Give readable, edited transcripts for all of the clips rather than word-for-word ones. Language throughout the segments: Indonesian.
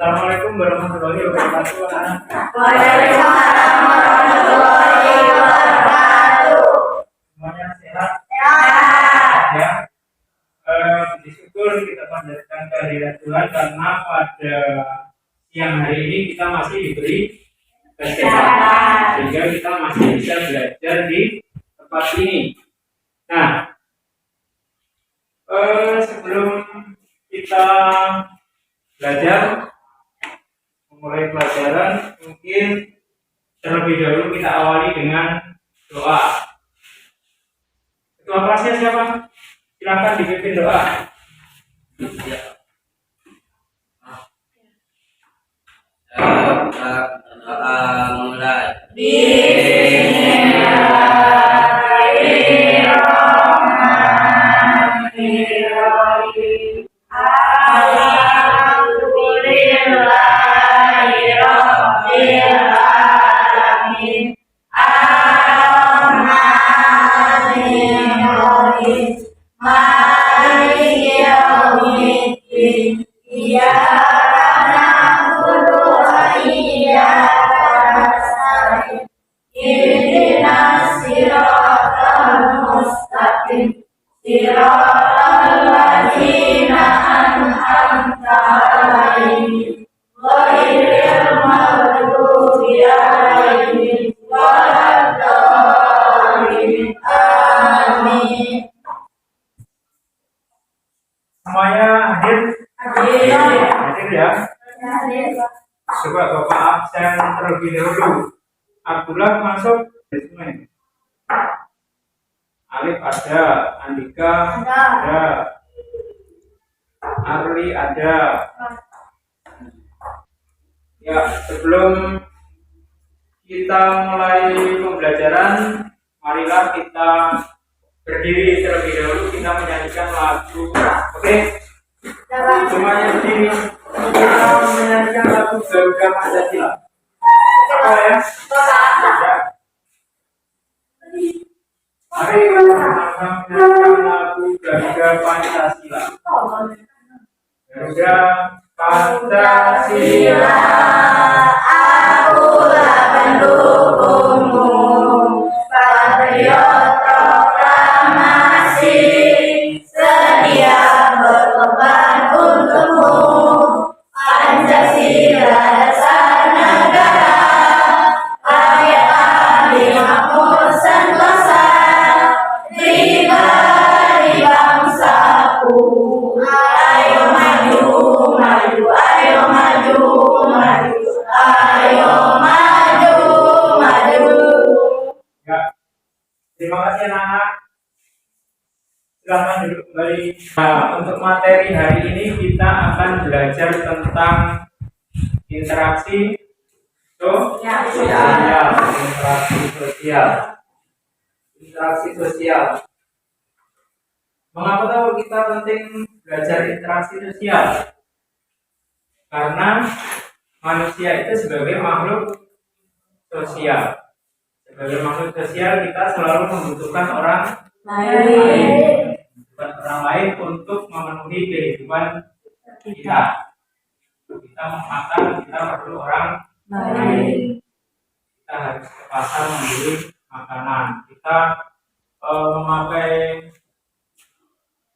Assalamualaikum warahmatullahi wabarakatuh. Waalaikumsalam warahmatullahi wabarakatuh. Semuanya sehat? Sehat. Ya. Bersyukur kita panjatkan kehadirat Tuhan karena pada siang hari ini kita masih diberi kesehatan sehingga kita masih bisa belajar di tempat ini. Nah, sebelum kita belajar memulai pelajaran, mungkin terlebih dahulu kita awali dengan doa. Ketua kelasnya siapa? Silakan dipimpin doa. Doa mulai. Bismillahirrahmanirrahim. Alhamdulillahirabbil alamin. Ar-Rahmanir-Rahim. Maliki yaumiddin. Iyyaka na'budu wa iyyaka nasta'in. Ihdinas siratal mustaqim. Siratal ladzina an'amta 'alaihim ghairil maghdubi 'alaihim waladdallin. Amin. Semuanya hadir? Hadir ya. Coba Bapak absen terlebih dahulu. Abdullah masuk. Alif ada, Andika ada, Arli ada. Ya, sebelum kita mulai pembelajaran, marilah kita berdiri terlebih dahulu, kita menyanyikan lagu. Oke? Semuanya berdiri. Kita menyanyikan lagu Garuda Pancasila. Apa ya? Ya. Mari kita menyanyikan lagu Garuda Pancasila. Garuda Pancasila, akulah pendukungmu, patriot proklamasi, sedia berkorban untukmu. Pancasila dasar negara, layak makmur sentosa, pribadi bangsaku. Ayo maju, maju, ayo maju, maju, ayo maju, maju. ya. Terima kasih anak-anak. Silakan duduk kembali. Nah, untuk materi hari ini kita akan belajar tentang interaksi sosial. Interaksi sosial. Mengapa tahu kita penting belajar interaksi sosial? Karena manusia itu sebagai makhluk sosial. Sebagai makhluk sosial kita selalu membutuhkan orang lain. Membutuhkan orang lain untuk memenuhi kehidupan kita. Kita mau makan, kita perlu orang lain. Kita harus ke pasar membeli makanan. Kita memakai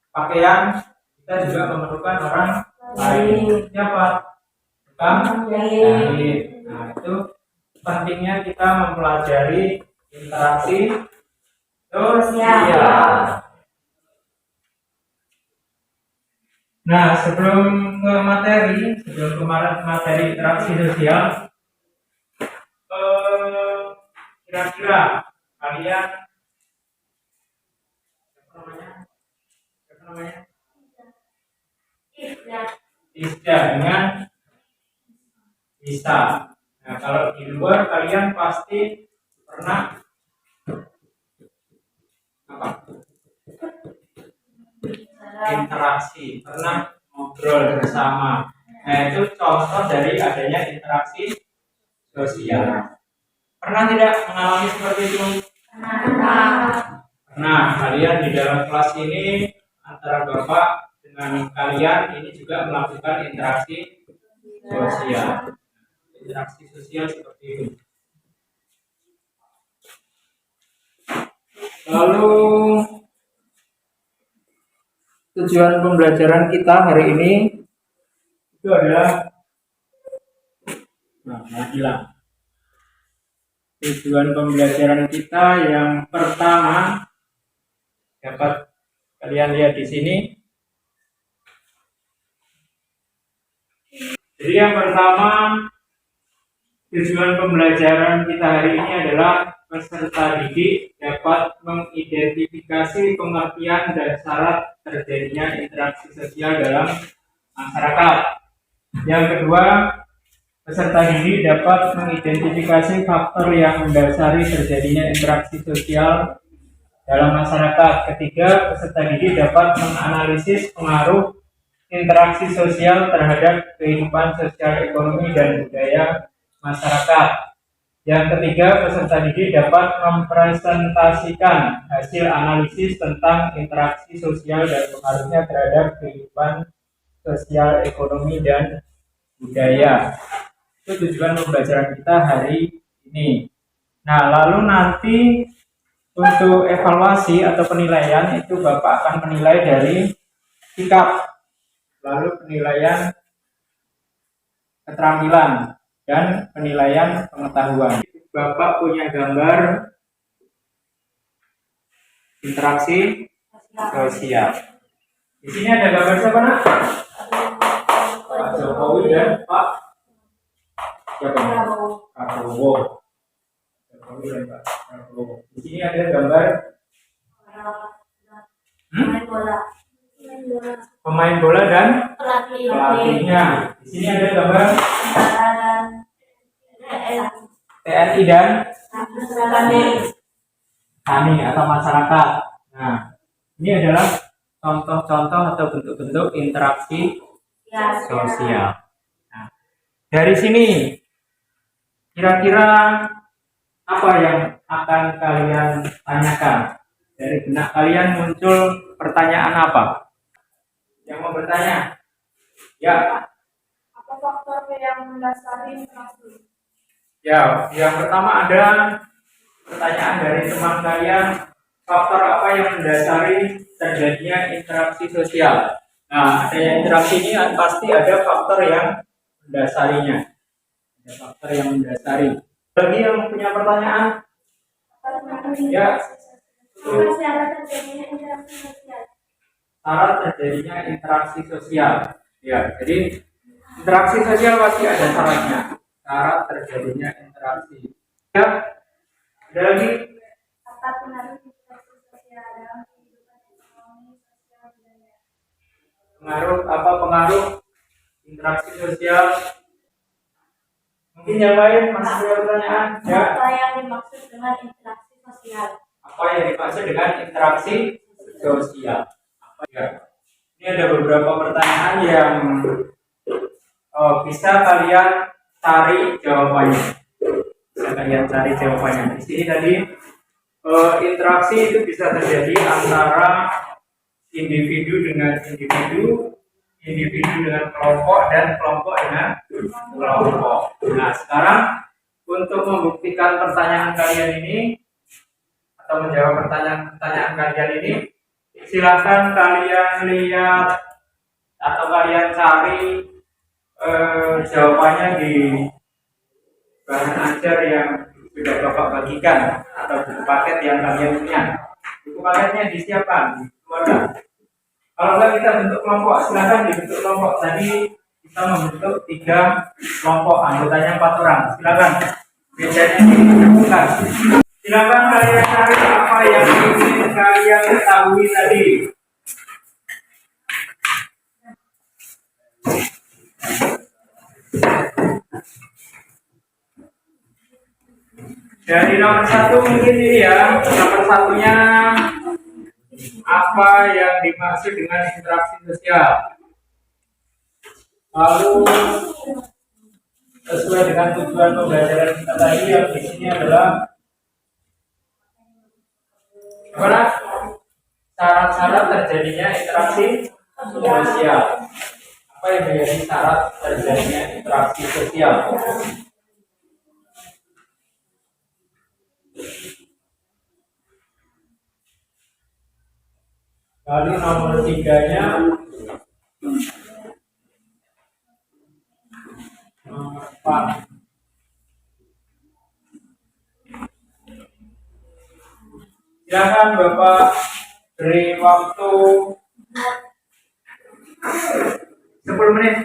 pakaian, kita juga memerlukan orang lain. Siapa? Tukang jahit. Nah, itu pentingnya kita mempelajari interaksi sosial. Nah, sebelum ke materi interaksi sosial, kira-kira kalian apa namanya? Isda dengan bisa. Nah, kalau di luar kalian pasti pernah apa? Interaksi, pernah ngobrol bersama. Nah, itu contoh dari adanya interaksi sosial. Pernah tidak mengalami seperti itu? Nah, kalian di dalam kelas ini antara Bapak dengan kalian ini juga melakukan interaksi sosial. Interaksi sosial seperti itu. Lalu tujuan pembelajaran kita hari ini itu adalah hilang. Tujuan pembelajaran kita yang pertama dapat kalian lihat di sini. Jadi yang pertama, tujuan pembelajaran kita hari ini adalah peserta didik dapat mengidentifikasi pengertian dan syarat terjadinya interaksi sosial dalam masyarakat. Yang kedua, peserta didik dapat mengidentifikasi faktor yang mendasari terjadinya interaksi sosial dalam masyarakat. Ketiga, peserta didik dapat menganalisis pengaruh interaksi sosial terhadap kehidupan sosial, ekonomi, dan budaya masyarakat. Yang ketiga, peserta didik dapat mempresentasikan hasil analisis tentang interaksi sosial dan pengaruhnya terhadap kehidupan sosial, ekonomi, dan budaya. Itu tujuan pembelajaran kita hari ini. Nah, lalu nanti untuk evaluasi atau penilaian itu Bapak akan menilai dari sikap, lalu penilaian keterampilan, dan penilaian pengetahuan. Bapak punya gambar interaksi sosial. Di sini ada gambar siapa, Nak? Pak Jokowi dan Pak siapa? Prabowo. Jokowi dan Pak Prabowo. Di sini ada gambar pemain bola dan pelatihnya. Di sini ada gambar TNI dan tani atau masyarakat. Nah, ini adalah contoh-contoh atau bentuk-bentuk interaksi sosial. Nah, dari sini kira-kira apa yang akan kalian tanyakan? Dari benak kalian muncul pertanyaan apa? Yang mau bertanya? Ya. Apa faktor yang mendasari interaksi? Ya, yang pertama ada pertanyaan dari teman kalian, faktor apa yang mendasari terjadinya interaksi sosial? Nah, adanya interaksi ini pasti ada faktor yang mendasarinya. Ada faktor yang mendasari. Bagi yang punya pertanyaan? Ya. Syarat terjadinya interaksi sosial. Syarat terjadinya interaksi sosial. Ya, jadi interaksi sosial pasti ada syaratnya. Syarat terjadinya interaksi. Ya, ada lagi? Apa pengaruh interaksi sosial dalam kehidupan ekonomi, sosial, budaya? Pengaruh interaksi sosial? Mungkin yang lain masih ada pertanyaan? Ya. Apa yang dimaksud dengan interaksi sosial? Apa yang dimaksud dengan interaksi sosial? Ya. Ini ada beberapa pertanyaan yang bisa kalian cari jawabannya. Di sini tadi interaksi itu bisa terjadi antara individu dengan individu, individu dengan kelompok, dan kelompok dengan kelompok. Nah, sekarang untuk membuktikan pertanyaan kalian ini atau menjawab pertanyaan kalian ini, silakan kalian lihat atau kalian cari jawabannya di bahan ajar yang sudah Bapak bagikan atau buku paket yang kalian punya. Buku paketnya disiapkan, keluarga. Kalau enggak kita bentuk kelompok, silakan dibentuk kelompok. Tadi kita membentuk 3 kelompok, anggotanya 4 orang. Silakan. Bedanya dibutuhkan. Silakan kalian cari apa yang ingin kalian ketahui tadi. Dari nomor 1 mungkin ini ya, nomor 1-nya apa yang dimaksud dengan interaksi sosial. Lalu sesuai dengan tujuan pembelajaran kita tadi yang di sini adalah syarat-syarat terjadinya interaksi sosial. Apa yang menjadi syarat terjadinya interaksi sosial? Lalu nomor tiganya nomor 4. Silakan Bapak beri waktu 10 menit.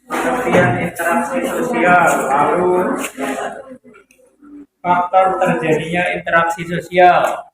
Kemudian interaksi sosial, lalu faktor terjadinya interaksi sosial.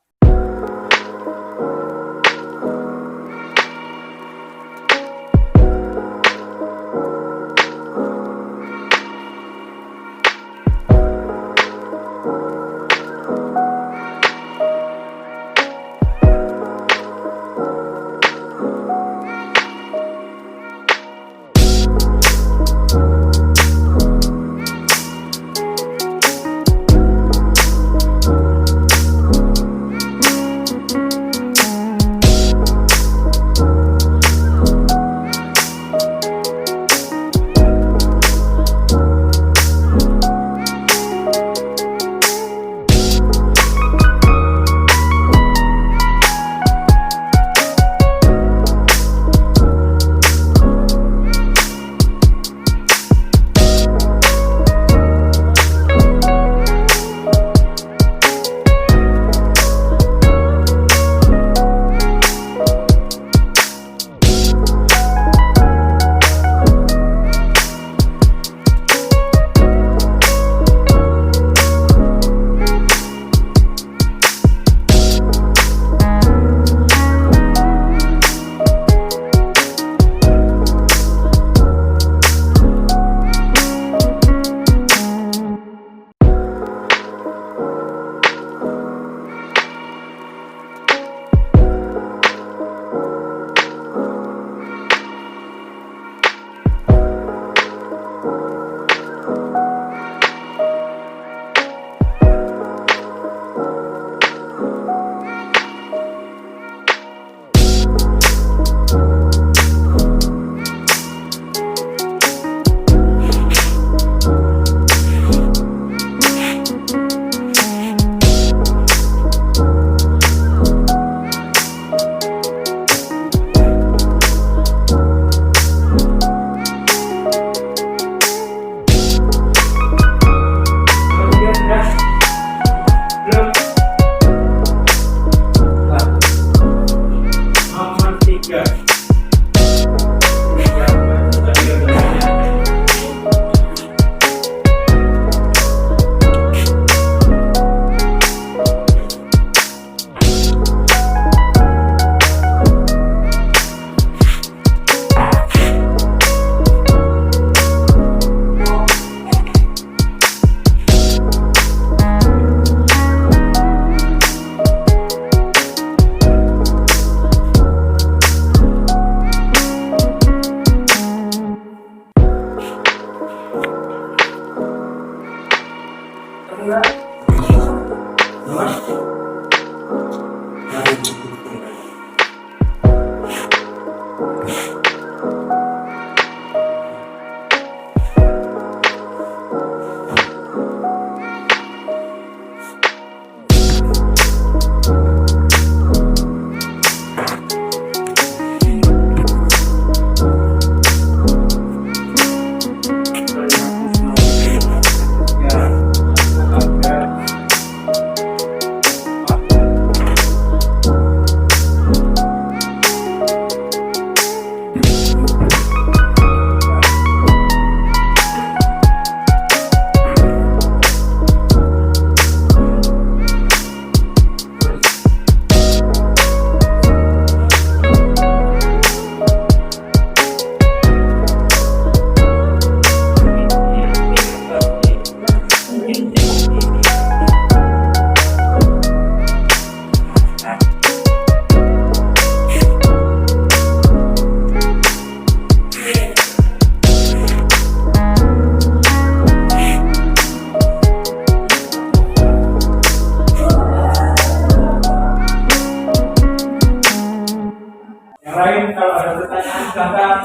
silakan.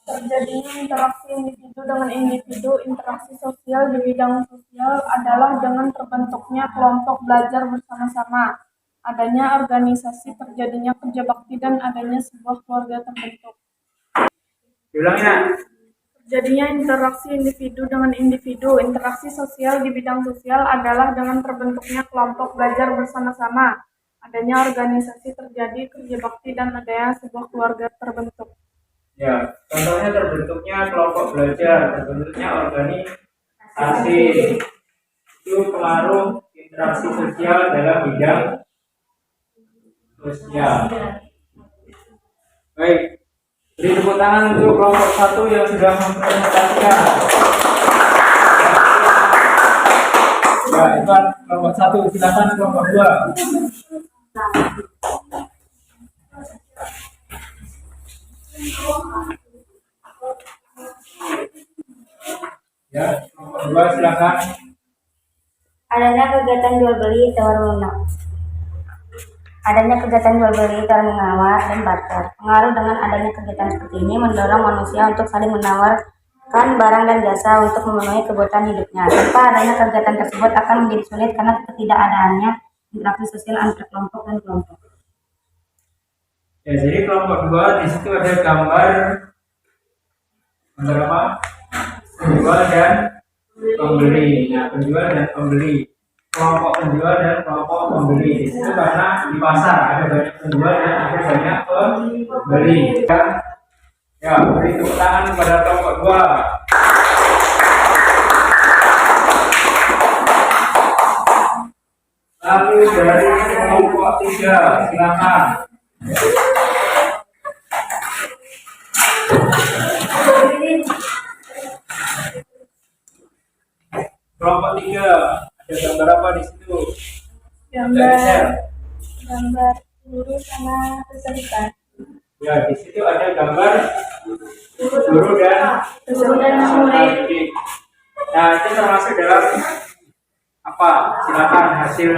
Terjadinya interaksi individu dengan individu, interaksi sosial di bidang sosial adalah dengan terbentuknya kelompok belajar bersama-sama, adanya organisasi, terjadinya kerja bakti, dan adanya sebuah keluarga terbentuk. Diulangi nak. Terjadinya interaksi individu dengan individu, interaksi sosial di bidang sosial adalah dengan terbentuknya kelompok belajar bersama-sama, adanya organisasi, terjadi kerja bakti, dan adanya sebuah keluarga terbentuk. Ya, contohnya terbentuknya kelompok belajar, terbentuknya organisasi. Itu pengaruh interaksi sosial dalam bidang sosial. Baik, beri tepuk tangan untuk kelompok 1 yang sudah mempresentasikan. Ya, itu kelompok 1, silakan kelompok 2. Ya, kelompok 2 silakan. Adanya kegiatan jual beli tawar menawar. Adanya kegiatan jual beli tawar menawar dan barter. Pengaruh dengan adanya kegiatan seperti ini mendorong manusia untuk saling menawarkan barang dan jasa untuk memenuhi kebutuhan hidupnya. Tanpa adanya kegiatan tersebut akan menjadi sulit karena ketidakadaannya interaksi sosial antar kelompok dan kelompok. Ya, jadi kelompok 2 di situ ada gambar apa? Penjual dan pembeli. Nah, penjual dan pembeli. Kelompok penjual dan kelompok pembeli. Di situ karena di pasar ada banyak penjual dan ada banyak pembeli. Ya, beri tepuk tangan kepada kelompok 2. Lalu dari kelompok 3, silakan. Kelompok 3, ada gambar apa di situ? Gambar guru sama peserta. Ya, di situ ada gambar guru dan murid. Nah, itu termasuk dalam apa? Silakan hasil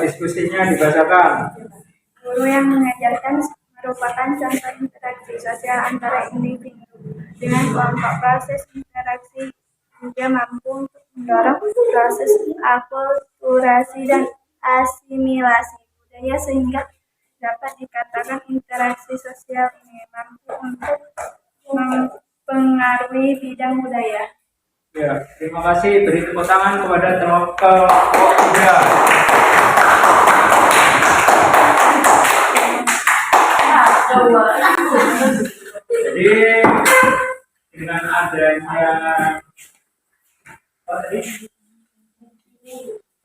diskusinya dibacakan. Guru yang mengajarkan merupakan contoh interaksi sosial antara individu dengan kelompok. Proses interaksi juga mampu untuk mendorong proses akulturasi dan asimilasi budaya sehingga dapat dikatakan interaksi sosial ini mampu untuk mempengaruhi bidang budaya. Ya, terima kasih. Beri tepuk tangan kepada kelompok 3. Jadi dengan adanya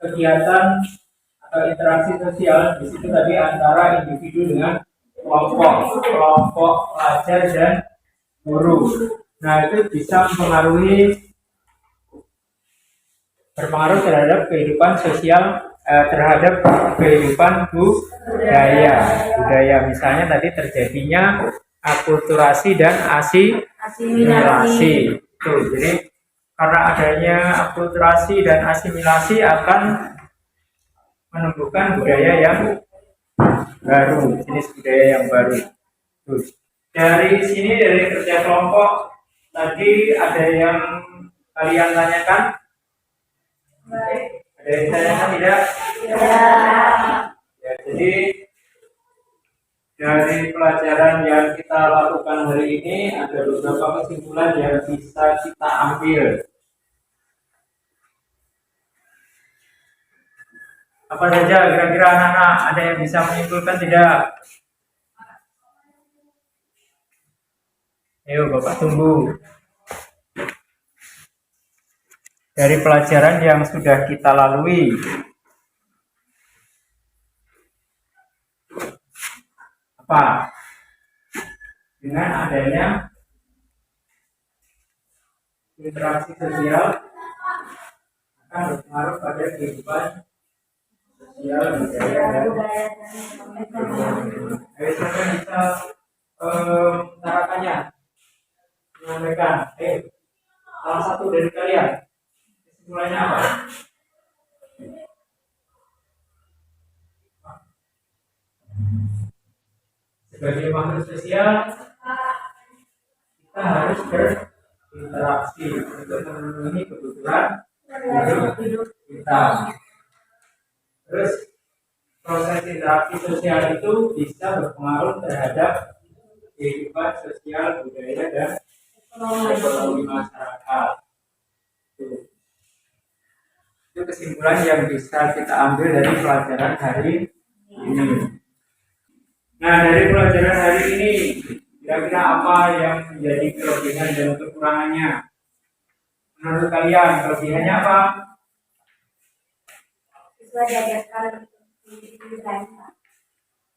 kegiatan atau interaksi sosial di situ tadi antara individu dengan kelompok pelajar dan guru. Nah, itu bisa berpengaruh terhadap kehidupan sosial, terhadap kehidupan budaya. Misalnya tadi terjadinya akulturasi dan asimilasi. Tuh, jadi karena adanya akulturasi dan asimilasi akan menumbuhkan budaya yang baru, jenis budaya yang baru. Tuh. Dari sini, dari kerja kelompok tadi ada yang kalian tanyakan? Ada yang tanyakan tidak? Ya, jadi dari pelajaran yang kita lakukan hari ini ada beberapa kesimpulan yang bisa kita ambil. Apa saja kira-kira anak-anak, ada yang bisa menyimpulkan tidak? Ayo Bapak tunggu. Dari pelajaran yang sudah kita lalui, apa? Dengan adanya interaksi sosial akan berpengaruh pada kehidupan sosial budaya dan siapa bisa tarakannya menyampaikan. Salah satu dari kalian kesimpulannya apa? sebagai makhluk sosial kita harus berinteraksi untuk memenuhi kebutuhan hidup kita. Terus proses interaksi sosial itu bisa berpengaruh terhadap kehidupan sosial, budaya, dan ekonomi masyarakat. Itu kesimpulan yang bisa kita ambil dari pelajaran hari ini. Nah, dari pelajaran hari ini, kira-kira apa yang menjadi kelebihan dan kekurangannya? Menurut kalian, kelebihannya apa? Siswa diajarkan berani.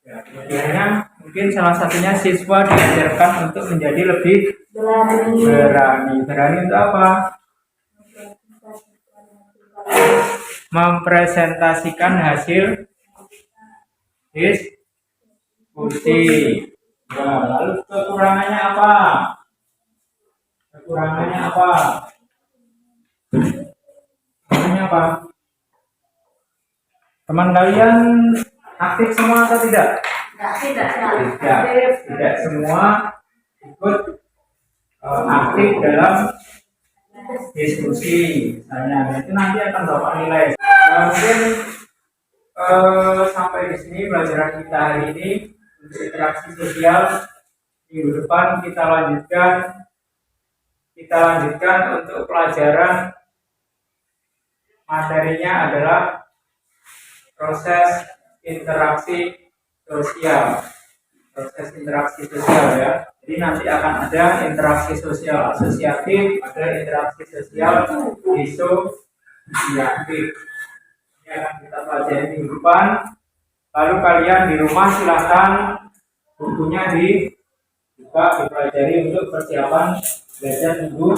Ya, kelebihannya mungkin salah satunya siswa diajarkan untuk menjadi lebih berani. Berani untuk apa? Mempresentasikan hasil diskusi. Ya, lalu kekurangannya apa? Kekurangannya apa? Kekurangannya apa? Teman kalian aktif semua atau tidak? Tidak semua ikut aktif dalam diskusi. Misalnya, itu nanti akan dapat nilai. Nah, mungkin sampai di sini pelajaran kita hari ini untuk interaksi sosial. Minggu depan kita lanjutkan untuk pelajaran materinya adalah proses interaksi sosial. Proses interaksi sosial ya. Jadi nanti akan ada interaksi sosial asosiatif, ada interaksi sosial disosiatif. Ini akan kita pelajari minggu depan. Lalu kalian di rumah silakan bukunya dibuka, dipelajari untuk persiapan belajar minggu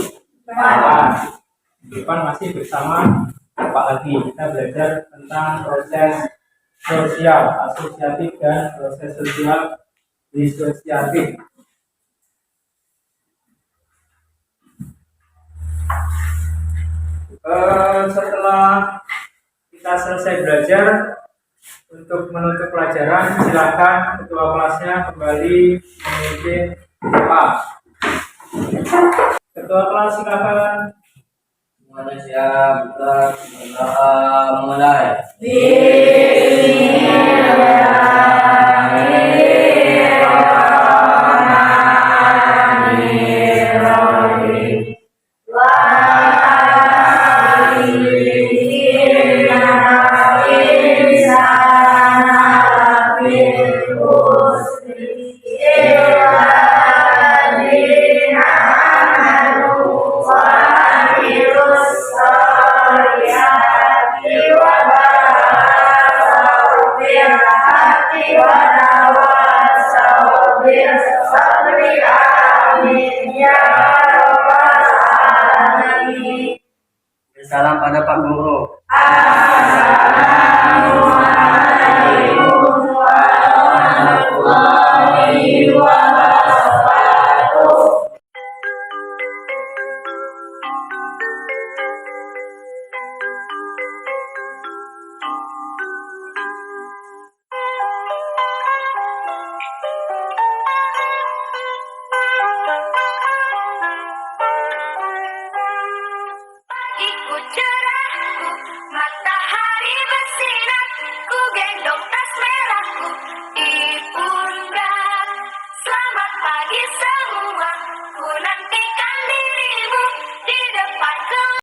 depan. Minggu depan masih bersama Pak Agi. Kita belajar tentang proses sosial asosiatif dan proses sosial disosiatif. Setelah kita selesai belajar, untuk menutup pelajaran silakan ketua kelasnya kembali memimpin doa. Ketua kelas silakan. Semuanya siap, kita berdoa mulai. Salam pada Pak Guru.